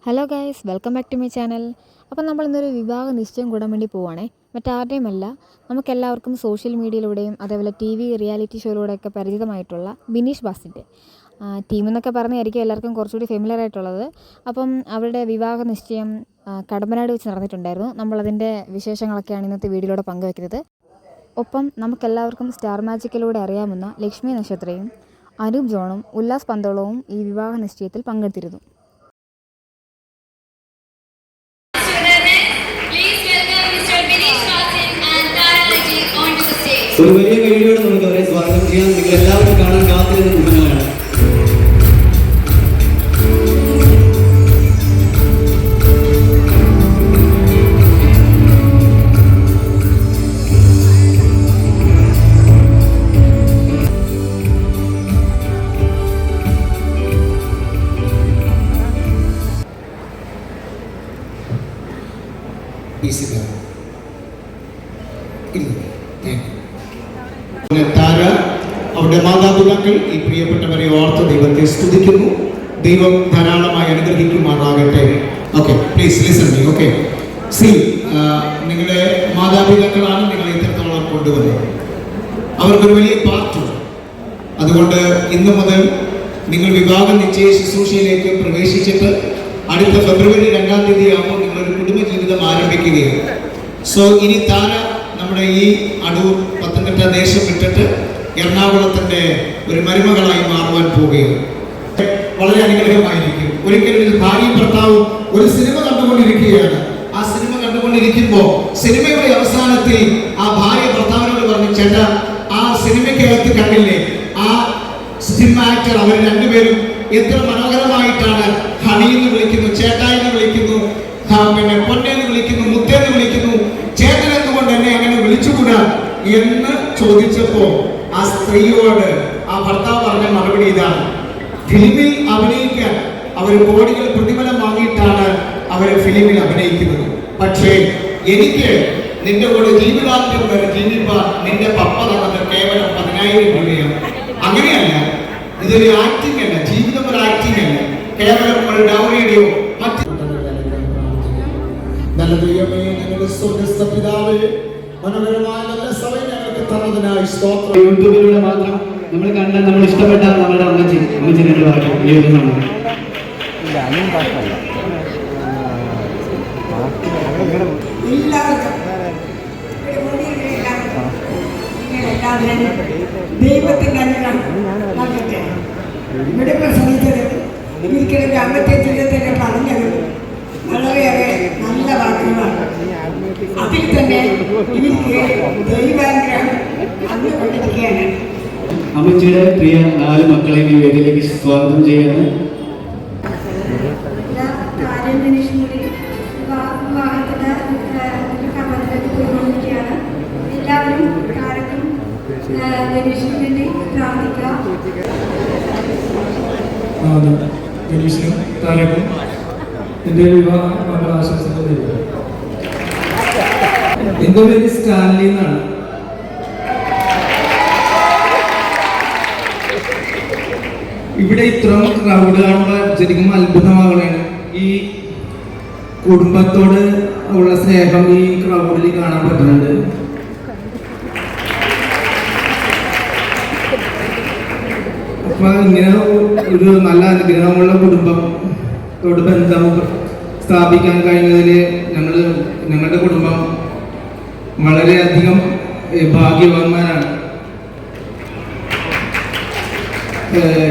Hello guys, welcome back to my channel. അപ്പോൾ നമ്മൾ ഇന്നൊരു വിവാഹ നിശ്ചയം കൂടാൻ വേണ്ടി പോവുകയാണേ. മറ്റാരുടെയുമല്ല, നമുക്കെല്ലാവർക്കും സോഷ്യൽ മീഡിയയിലൂടെയും അതേപോലെ TV റിയാലിറ്റി ഷോയിലൂടെയൊക്കെ പരിചിതമായിട്ടുള്ള ബിനീഷ് ബാസിൻ്റെ ടീം എന്നൊക്കെ പറഞ്ഞായിരിക്കും എല്ലാവർക്കും കുറച്ചുകൂടി ഫെമിലിയർ ആയിട്ടുള്ളത്. അപ്പം അവരുടെ വിവാഹ നിശ്ചയം കടമ്പനാട് വെച്ച് നടന്നിട്ടുണ്ടായിരുന്നു. നമ്മളതിൻ്റെ വിശേഷങ്ങളൊക്കെയാണ് ഇന്നത്തെ വീഡിയോയിലൂടെ പങ്കുവയ്ക്കുന്നത്. ഒപ്പം നമുക്കെല്ലാവർക്കും സ്റ്റാർ മാജിക്കിലൂടെ അറിയാവുന്ന ലക്ഷ്മി നക്ഷത്രയും അനൂപ് ജോണും ഉല്ലാസ് പന്തോളവും ഈ വിവാഹ നിശ്ചയത്തിൽ പങ്കെടുത്തിരുന്നു. ഒരു വലിയ കൈയോടെ നമുക്ക് അവരെ സ്വാഗതം ചെയ്യാം. നിങ്ങൾ എല്ലാവരും കാണാൻ കാത്തിരുന്ന മുഖങ്ങളാണ്. താര അവരുടെ മാതാപിതാക്കൾ ഈ പ്രിയപ്പെട്ടവരെ ഓർത്ത് ദൈവത്തെ സ്തുതിക്കുന്നു. ദൈവം ധാരാളമായി അനുഗ്രഹിക്കുമാറാകട്ടെ. Okay, please listen me. Okay, C, നിങ്ങളുടെ മാതാപിതാക്കളാണ് നിങ്ങളെ ഇത്രത്തോളം കൊണ്ടുവന്നത്. അവർക്കൊരു വലിയ പാർട്ടുണ്ട്. അതുകൊണ്ട് ഇന്ന് മുതൽ നിങ്ങൾ വിവാഹ നിശ്ചയ ശുശ്രൂഷയിലേക്ക് പ്രവേശിച്ചിട്ട് അടുത്ത ഫെബ്രുവരി 2-ാം തീയതി ആകുമ്പോൾ നിങ്ങളൊരു കുടുംബജീവിതം ആരംഭിക്കുകയാണ്. സോ ഇനി താര നമ്മുടെ ഈ അടൂർ പത്തനംതിട്ട ദേശം വിട്ടിട്ട് എറണാകുളത്തിന്റെ ഒരു മരുമകളായി മാറുവാൻ പോവുകയാണ്. വളരെ അനുഗ്രഹമായിരിക്കും. ഒരിക്കലും ഭാര്യയും ഭർത്താവും ഒരു സിനിമ കണ്ടുകൊണ്ടിരിക്കുകയാണ്. ആ സിനിമ കണ്ടുകൊണ്ടിരിക്കുമ്പോൾ സിനിമയുടെ അവസാനത്തിൽ ആ ഭാര്യ ഭർത്താവിനോട് പറഞ്ഞു, ചേട്ടാ, ആ സിനിമയ്ക്കകത്ത് കണ്ടില്ലേ, ആ സിനിമ ആക്ടർ അവർ രണ്ടുപേരും എത്ര മനോഹരമായിട്ടാണ് ഹണി എന്ന് വിളിക്കുന്നു, ചേട്ടായി എന്ന് വിളിക്കുന്നു, പിന്നെ പൊന്നെന്ന് വിളിക്കുന്നു, മുത്തേന്ന് വിളിക്കുന്നു, ചേട്ടൻ എന്തുകൊണ്ട് എന്നെ അങ്ങനെ വിളിച്ചുകൂടാ എന്ന് ചോദിച്ചപ്പോ ആ സ്ത്രീയോട് ആ ഭർത്താവ് പറഞ്ഞ മറുപടി ഇതാണ്: ഫിലിമിൽ അഭിനയിക്കാൻ അവർ കോടികൾ പ്രതിഫലം വാങ്ങിയിട്ടാണ് അവര് ഫിലിമിൽ അഭിനയിക്കുന്നത്. പക്ഷേ എനിക്ക് നിന്റെ കൂടെ ജീവിതാന്ത്യം വരെ ജീവിപ്പാൻ നിന്റെ പപ്പ തന്നത് കേവലം 10,000 രൂപയാണ്. അങ്ങനെയല്ല, ഇതൊരു ആക്ടിംഗ് അല്ല, ജീവിതം ഒരു ആക്ടിംഗ് അല്ല, കേവലം ഒരു ഡൗറിയുടെയോ മറ്റു. നല്ല ദൈവമേ, ഞങ്ങളുടെ സ്വർഗ്ഗസ്ഥ പിതാവേ, മനോഹരമായ നല്ല സമയം ഞങ്ങൾക്ക് തന്നതിനായി സ്തോത്രം. യൂട്യൂബിലൂടെ മാത്രം നമ്മൾ കണ്ട, നമ്മൾ ഇഷ്ടപ്പെട്ട നമ്മുടെ അമ്മച്ചിനെ വായിക്കും എഴുതുന്നുണ്ട്. ദൈവത്തിന്റെ അനുഗ്രഹം നൽകട്ടെ. ഇവിടെ പ്രസംഗിച്ചത് ഒരിക്കലും അമ്മത്തെ ജീവിതത്തിന്റെ പറഞ്ഞത് വളരെയേറെ നല്ല വാക്കുകളാണ്. അതിൽ തന്നെ എനിക്ക് ദൈവാനുഗ്രഹം വന്നുകൊണ്ടിരിക്കുകയാണ്. അമ്മച്ചിയുടെ പ്രിയ 4 മക്കളെയും ഈ വേദിയിലേക്ക് സ്വാഗതം ചെയ്യുന്നു. എല്ലാവരും താരക്കും ഗണേശിനു വേണ്ടി പ്രാർത്ഥിക്കാം. ഗണേശിനും താരക്കും എൻ്റെ വിവാഹ മംഗളാശംസകൾ നേരുന്നു. എൻ്റെ പേര് സ്റ്റാൻലി എന്നാണ്. ഇവിടെ ഇത്രയും ക്രൗഡ് കാണുമ്പോൾ ശരിക്കും അത്ഭുതമാകണേണ്. ഈ കുടുംബത്തോട് ഉള്ള സ്നേഹം ഈ ക്രൗഡിൽ കാണാൻ പറ്റുന്നുണ്ട്. അപ്പൊ ഇങ്ങനെ ഒരു നല്ല അനുഗ്രഹമുള്ള കുടുംബത്തോട് ബന്ധം സ്ഥാപിക്കാൻ കഴിഞ്ഞതിൽ ഞങ്ങളുടെ കുടുംബം വളരെയധികം ഭാഗ്യവാന്മാരാണ്.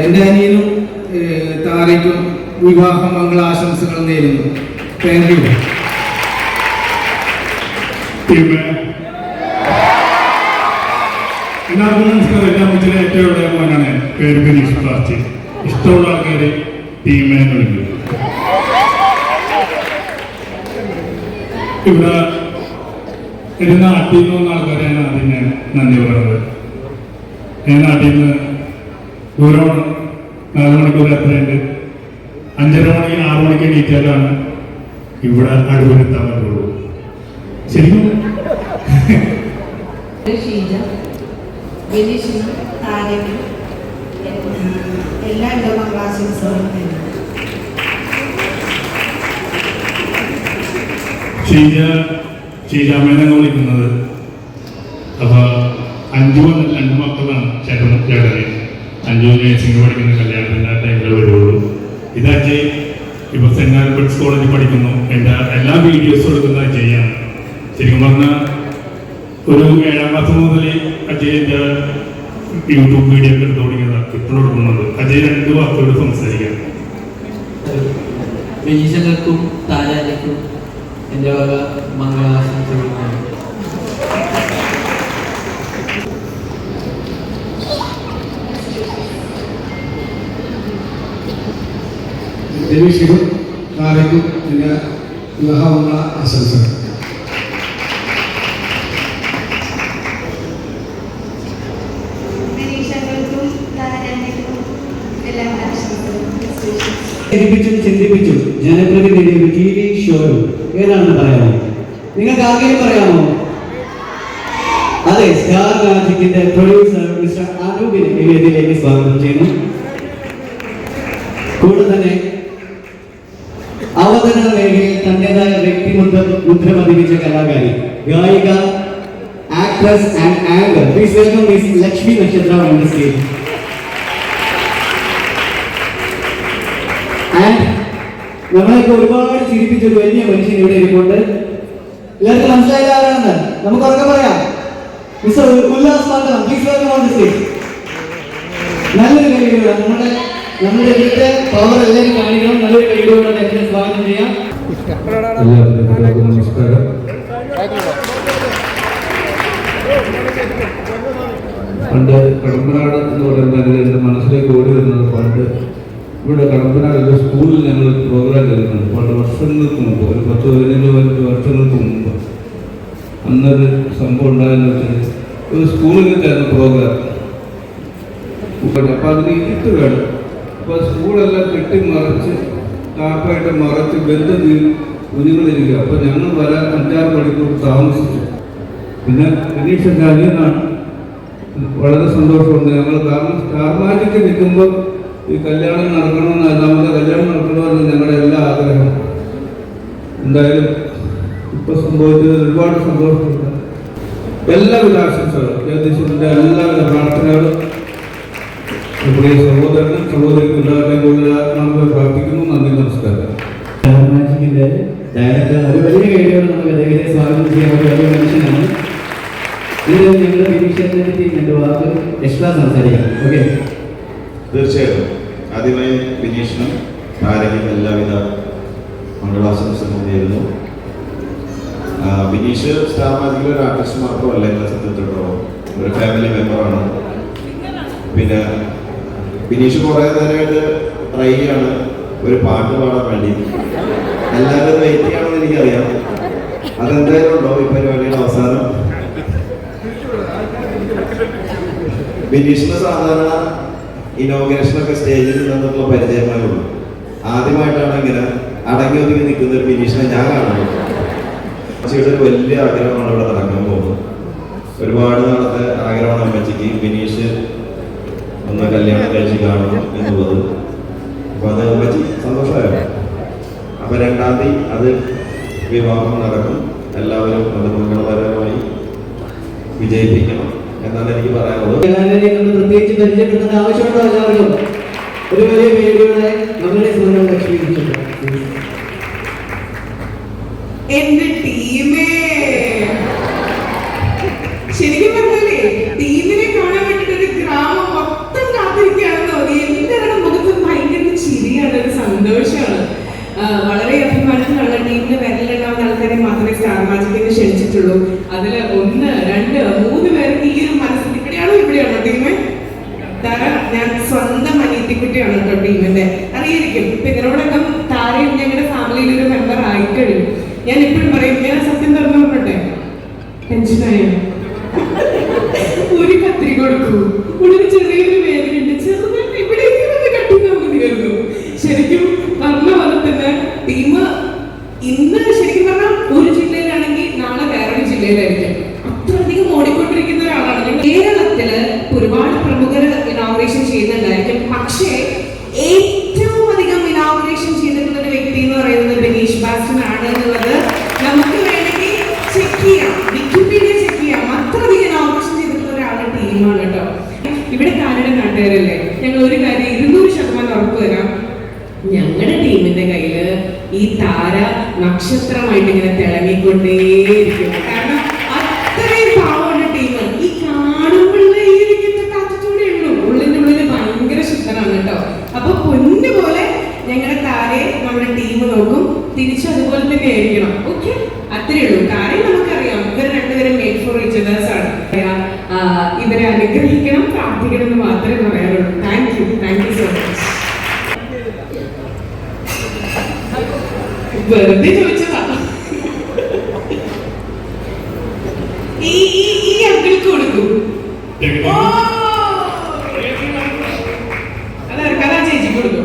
എൻ്റെ അനിയനും താരയ്ക്കും വിവാഹ മംഗളാശംസകൾ നേരുന്നു. Thank you. എല്ലാവർക്കും നമസ്കാരം. എൻ്റെ അമ്മച്ചിയുടെ ഏറ്റവും ഇളയ മോനാണ്. പേര് ബിനീഷ് ബാസി. ഇഷ്ടമുള്ള ആൾക്കാര് ടീമേ എന്ന് വിളിക്കും. ഇവിടെ എൻ്റെ നാട്ടിൽ നിന്ന് വന്ന ആൾക്കാരെയാണ് അതിന് നന്ദി പറയുന്നത്. ഞാൻ നാട്ടിൽ നിന്ന് ദൂരമാണ്, 4 മണിക്കൂർ യാത്രയുണ്ട്. 5:30 മണിക്ക് 6 മണിക്ക് എണീറ്റാലാണ് ഇവിടെ അടുത്തെത്താൻ പറ്റുള്ളൂ. ശരിക്കും ഗണേശിനും താരയ്ക്കും എല്ലാ മംഗളാശംസകളും. ഷീജാമ്മേനാണ് വിളിക്കുന്നത്. അപ്പൊ 5 മുതൽ 2 മക്കളാണ് ചേട്ടന്. 5 നേഴ്സിംഗ് പഠിക്കുന്ന കല്യാണത്തിൻ്റെ ആ ടൈമിൽ വരുള്ളൂ. ഇത് അജയ് ഇപ്പൊ സെന്റ് ആൽബർട്ട്സ് കോളേജിൽ പഠിക്കുന്നു. എൻ്റെ എല്ലാ വീഡിയോസും എടുക്കുന്ന അജയാണ്. ശരിക്കും പറഞ്ഞാൽ ഒരു 7ാം ക്ലാസ് മുതൽ അജയൻ്റെ യൂട്യൂബ് വീഡിയോ ഒക്കെ എടുത്തു തുടങ്ങിയതാണ്. ഇപ്പോഴും എടുക്കുന്നുണ്ട്. അജയ് 2 വാക്കുകളോട് സംസാരിക്കാം. വിനീഷങ്ങൾക്കും താരാനിക്കും എൻ്റെ വക മംഗളാശംസകൾ. രവീഷിനും താരയ്ക്കും എൻ്റെ വിവാഹമംഗള ആശംസകൾ. ചിന്തിപ്പിച്ചും ജനപ്രതിനിധി TV ഷോയും ഏതാണെന്ന് പറയാമോ? നിങ്ങൾക്ക് ആർക്കെങ്കിലും പറയാമോ? അതെ, സ്റ്റാർ മാജിക്കിന്റെ പ്രൊഡ്യൂസർ മിസ്റ്റർ അനൂപിനെ ഈ വേദിയിലേക്ക് സ്വാഗതം ചെയ്യുന്നു. കൂടെ തന്നെ അവതരണ മേഖലയിൽ തന്റേതായ വ്യക്തിമുദ്ര പതിപ്പിച്ച കലാകാരി, ഗായിക, actress and anchor. Please welcome miss Lakshmi നക്ഷത്ര ഓൺ ദി സ്റ്റേജ്. ആൻഡ് നമ്മളൊക്കെ ഒരുപാട് ചിരിപ്പിച്ച ഒരു വലിയ മനുഷ്യൻ ഇവിടെ ഇരിപ്പുണ്ട്. എല്ലാവർക്കും മനസ്സിലായ ആരാണെന്ന് നമുക്ക് ഉറക്കെ പറയാം. Mister Ullas Madhavan, please welcome on the stage. നല്ലൊരു കൈയിലൂടെ നമ്മുടെ ഇവിടുത്തെ പവർ എല്ലാവരും കാണിക്കണം. നല്ലൊരു കൈയിലൂടെ അദ്ദേഹത്തെ സ്വാഗതം ചെയ്യാം. എല്ലാവർക്കും നമസ്കാരം. പണ്ട് കടമ്പനാട് എന്ന് പറയുന്നത് എൻ്റെ മനസ്സിലേക്ക് ഓടി വരുന്നത്, പണ്ട് ഇവിടെ കടമ്പനാട് ഒരു സ്കൂളിൽ ഞങ്ങൾ പ്രോഗ്രാം ചെയ്തിട്ടുണ്ട്. പണ്ട് വർഷങ്ങൾക്ക് മുമ്പ്, ഒരു 10-15 വർഷങ്ങൾക്ക് മുമ്പ്. അന്നൊരു സംഭവം ഉണ്ടായെന്ന് വെച്ചാൽ ഒരു സ്കൂളിലേക്കായിരുന്നു പ്രോഗ്രാം. അപ്പോൾ അതിന് ഇട്ട് വേണം. അപ്പോൾ സ്കൂളെല്ലാം കെട്ടിമറിച്ച് കാപ്പായിട്ട് മറച്ച് ബന്ധം കുഞ്ഞുങ്ങളിരിക്കുക. അപ്പോൾ ഞങ്ങൾ വരാൻ 5-6 മണിക്കൂർ താമസിച്ചു. പിന്നെ വിനീഷൻ്റെ അനിയനാണ്. വളരെ സന്തോഷമുണ്ട് ഞങ്ങൾ. കാരണം സ്റ്റാർ മാജിക്ക് നിൽക്കുമ്പോൾ ഈ കല്യാണം നടക്കണമെന്ന്, നമ്മുടെ കല്യാണം നടക്കണമെന്ന് ഞങ്ങളുടെ എല്ലാ ആഗ്രഹം. എന്തായാലും ഇപ്പോൾ സംഭവിച്ചത് ഒരുപാട് സന്തോഷമുണ്ട്. എല്ലാവിധ ആശംസകളും, ജ്യോതിഷത്തിൻ്റെ എല്ലാവിധ പ്രാർത്ഥനകളും പ്രിയ സഹോദരനും സഹോദരിക്കും എല്ലാവരുടെയും കൂടുതൽ നമുക്ക് പ്രാർത്ഥിക്കുന്നു. നന്ദി, നമസ്കാരം. സ്റ്റാർ മാജിക്കിന്റെ ഡയറക്ടർ ഒരു വലിയ കൈയോടെ നമുക്ക് അദ്ദേഹത്തെ സ്വാഗതം ചെയ്യാൻ ഒരു വലിയ മനുഷ്യനാണ്. ഇത് ഞങ്ങളുടെ വിനീഷനെ പറ്റി 2 വാക്ക് എക്സ്ട്രാ സംസാരിക്കാം. ഓക്കെ, തീർച്ചയായിട്ടും. ആദ്യമായി വിനീഷിനും താരയ്ക്കും എല്ലാവിധ മംഗളാശംസകൾ നേരുന്നു. വിനീഷ് സ്റ്റാർ മാജിക്കിലെ ഒരു ആർട്ടിസ്റ്റ് മാത്രമല്ല, എന്നെ സംബന്ധിച്ചിടത്തോളം ഒരു ഫാമിലി മെമ്പറാണ്. പിന്നെ വിനീഷ് കുറേ നേരമായിട്ട് ട്രൈ ചെയ്യാണ് ഒരു പാട്ട് പാടാൻ വേണ്ടി. എല്ലാവരും വെയിറ്റ് ചെയ്യണമെന്ന് എനിക്കറിയാം. അതെന്തായാലും ഉണ്ടോ ഈ പരിപാടിയുടെ അവസാനം? വിനീഷിന് സാധാരണ ഇനോഗ്രേഷനൊക്കെ സ്റ്റേജിൽ നിന്നുള്ള പരിചയമേ ഉള്ളൂ. ആദ്യമായിട്ടാണ് ഇങ്ങനെ അടങ്ങി ഒതുങ്ങി നിൽക്കുന്ന ഒരു വിനീഷിനെ ഞാൻ കാണുന്നത്. അമ്മച്ചിയുടെ ഒരു വലിയ ആഗ്രഹമാണ് ഇവിടെ നടക്കാൻ പോകുന്നത്. ഒരുപാട് നാളത്തെ ആഗ്രഹമാണ് അമ്മച്ചിക്ക് വിനീഷ് ഒന്ന് കല്യാണം കഴിച്ച് കാണണം എന്നുള്ളത്. അപ്പോൾ അത് അമ്മച്ചി സന്തോഷമായോ? അപ്പോൾ 2-ാം തീയതി അത് വിവാഹം നടക്കും. എല്ലാവരും അത് മംഗളപരമായി വിജയിപ്പിക്കണം എന്നാണ് എനിക്ക് പറയാനുള്ളത്. പ്രത്യേകിച്ച് പരിചയപ്പെടുത്തേണ്ട ആവശ്യമുണ്ടോ? എല്ലാവർക്കും ഒരു വലിയ പേടിയോടെ നമ്മുടെ സ്വന്തം ലക്ഷ്മി. എന്റെ ടീമേ, ശരിക്കും പറഞ്ഞാലേ ടീമിനെ കാണാൻ വേണ്ടിട്ട് ഒരു ഗ്രാമം മൊത്തം കാത്തിരിക്കുകയാണെന്ന് തോന്നി. എല്ലാവരുടെ മുഖത്തും ഭയങ്കര ചിരിയാണ്, ഒരു സന്തോഷമാണ്. വളരെ അഭിമാനത്തിലുള്ള ടീമിന് വരലുണ്ടാവുന്ന ആൾക്കാരെ മാത്രമേ സ്റ്റാർ മാജിക്കിന് ക്ഷണിച്ചിട്ടുള്ളൂ. അതിൽ 1, 2, 3 പേർക്ക് ഈ ഒരു മനസ്സിൽ ഇവിടെയാണോ ടീമ്? ഞാൻ സ്വന്തം അനിയത്തിക്കുട്ടിയാണ് കേട്ടോ ടീമിന്റെ. അറിയായിരിക്കും, ഇപ്പൊ ഇതിനോടൊക്കെ താരയും ഞങ്ങളുടെ ഫാമിലിയിൽ ഒരു മെമ്പർ ആയിക്കഴിഞ്ഞു. ഞാൻ എപ്പോഴും പറയും, ഞാൻ സത്യം തുറന്നു പറഞ്ഞെ, ടെൻഷനായോ? ഒരു കത്തിരി കൊടുക്കൂ, ഉള്ളിൽ ചെറിയൊരു വേദനയുണ്ട്, ചെറുതായിട്ട് ഇവിടേക്ക് കട്ടിക്കാൻ മതിയായിരുന്നു. ശരിക്കും പറഞ്ഞ പോലെ തന്നെ ടീം ഇന്ന് ശരിക്കും പറഞ്ഞാൽ ഒരു ജില്ലയിലാണെങ്കിൽ നാളെ വേറൊരു ജില്ലയിലായിരിക്കും. അത്രയധികം ഓടിക്കൊണ്ടിരിക്കുന്ന ഒരാളാണ്. കേരളത്തില് ഒരുപാട് പ്രമുഖർ ഇനോഗ്രേഷൻ ചെയ്യുന്നുണ്ടായിരിക്കും. പക്ഷേ ഏറ്റവും അധികം ഇനോഗ്രേഷൻ ചെയ്തിട്ടുള്ള ഒരു വ്യക്തി എന്ന് പറയുന്നത് ബിനീഷ് ബാസ്റ്റൻ ആണ് എന്നുള്ളത് നമുക്ക് പിള്ളേരല്ലേ, ഞങ്ങൾ ഒരു കാര്യം 200% ഉറപ്പ് തരാം, ഞങ്ങളുടെ ടീമിന്റെ കയ്യില് ഈ താര നക്ഷത്രമായിട്ട് ഇങ്ങനെ തിളങ്ങിക്കൊണ്ടേയിരിക്കും. കാരണം അത്രയും പാവമുള്ള ടീം. ഈ കാണുമ്പോഴേ ഈ ഇരിക്കുന്ന ആറ്റിറ്റ്യൂഡേ ഉള്ളൂ, ഉള്ളിനുള്ളിൽ ഭയങ്കര ശുദ്ധനാണ് കേട്ടോ. അപ്പൊ പൊന്നു പോലെ ഞങ്ങളുടെ താരയെ നമ്മുടെ ടീം നോക്കും, തിരിച്ചു അതുപോലെ തന്നെ ആയിരിക്കണം. ഓക്കെ, അത്രേ ഉള്ളൂ. കാര്യം നമുക്കറിയാം, ഇവർ രണ്ടുപേരും മേഡ് ഫോർ ഈച്ച് അതേഴ്സ് ആണ്. ഇവരെ അനുഗ്രഹിക്കണം, പ്രാർത്ഥിക്കണം എന്ന് മാത്രമേ പറയാനുള്ളൂ. Thank you so much. വെറുതെ ചോദിച്ചതാ. ഈ അങ്കിൾക്ക് കൊടുക്കൂ. അതാ ചേച്ചി കൊടുക്കൂ.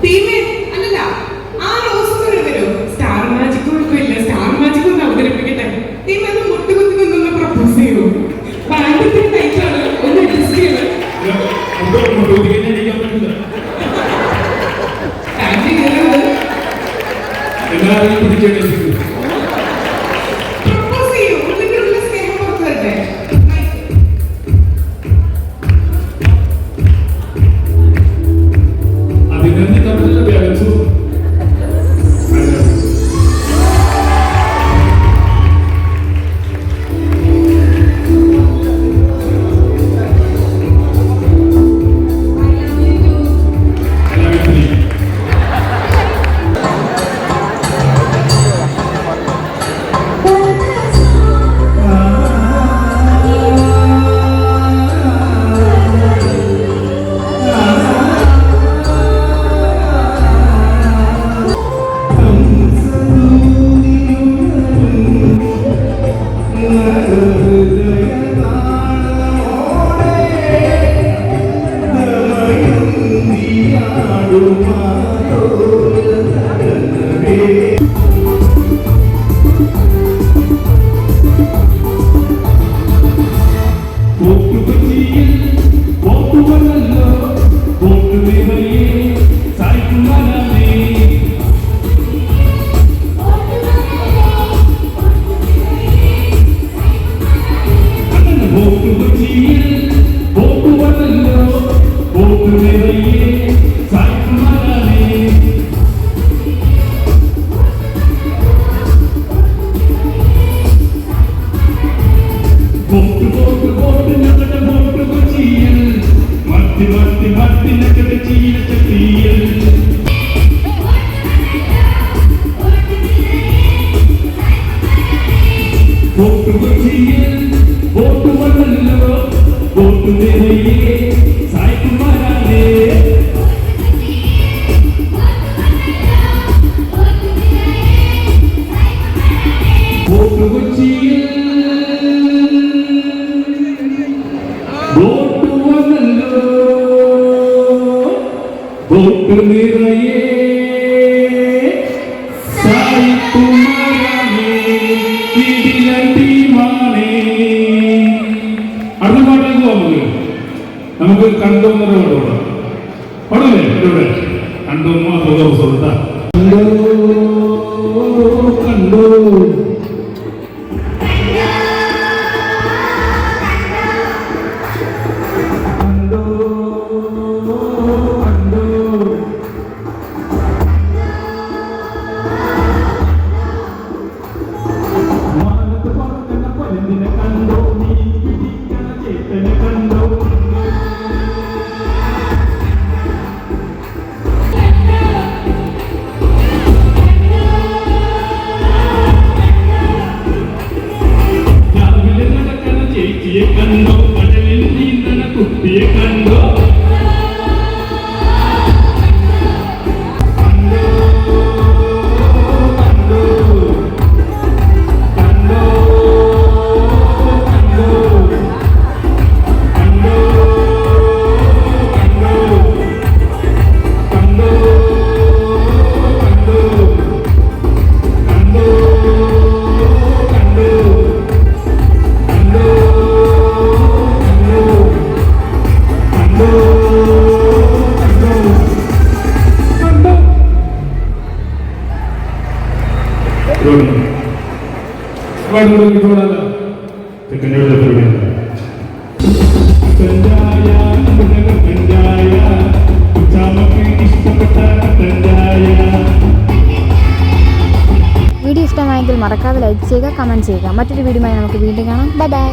ടീമേ അല്ലല്ല, ആ റോസ് തരുമോ? സ്റ്റാർ മാജിക് കൊടുക്കില്ല, സ്റ്റാർ മാജിക് ഒന്ന് അവതരിപ്പിക്കട്ടെ. ടീം അത് മുട്ടുകുത്തി നിന്നൊന്ന് പ്രപ്പോസ് ചെയ്യൂ. ബാൻഡത്തിന് ടൈറ്റാണ്, ഒന്ന് അഡ്ജസ്റ്റ് ചെയ്യണം. പ്രപ്പോസ് ചെയ്യൂ, ഉള്ളിലുള്ള സ്നേഹം പുറത്തു വരട്ടെ. നമുക്ക് കണ്ടോന്നൊരു പാടോടാം. പാടല്ലേ ഇവിടെ കണ്ടോന്നോ അതോ സുൽത്താ കണ്ടോ കണ്ടോ Terima kasih. ചായ കട്ടൻ ചായ ഉച്ചാമക്ക് ഇഷ്ടപ്പെട്ട കട്ടൻ ചായ. വീഡിയോ ഇഷ്ടമായെങ്കിൽ മറക്കാതെ ലൈക്ക് ചെയ്യുക, കമൻറ്റ് ചെയ്യുക. മറ്റൊരു വീഡിയോയുമായി നമുക്ക് വീണ്ടും കാണാം. Bye bye.